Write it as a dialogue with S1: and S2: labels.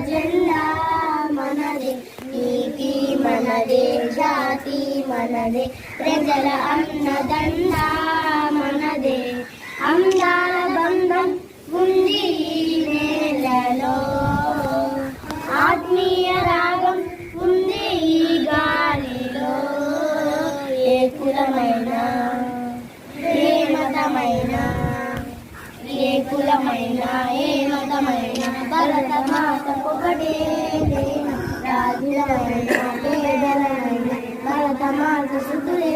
S1: జెండా మనదే, నీతి మనదే, జాతి మనదే, ప్రజల అన్నదండ మనదే. అందాల బంధం ఉంది ఈ నేలలో, ఆత్మీయ రాగం ఉంది ఈ గాలిలో. ఏ కులమైనా ఏ మతమైనా, ఏ కులమైనా ఏ మతమైనా, భరత మాతకు ఒకటే రాజులైనా పేదలైనా, భరత మాత సుతులే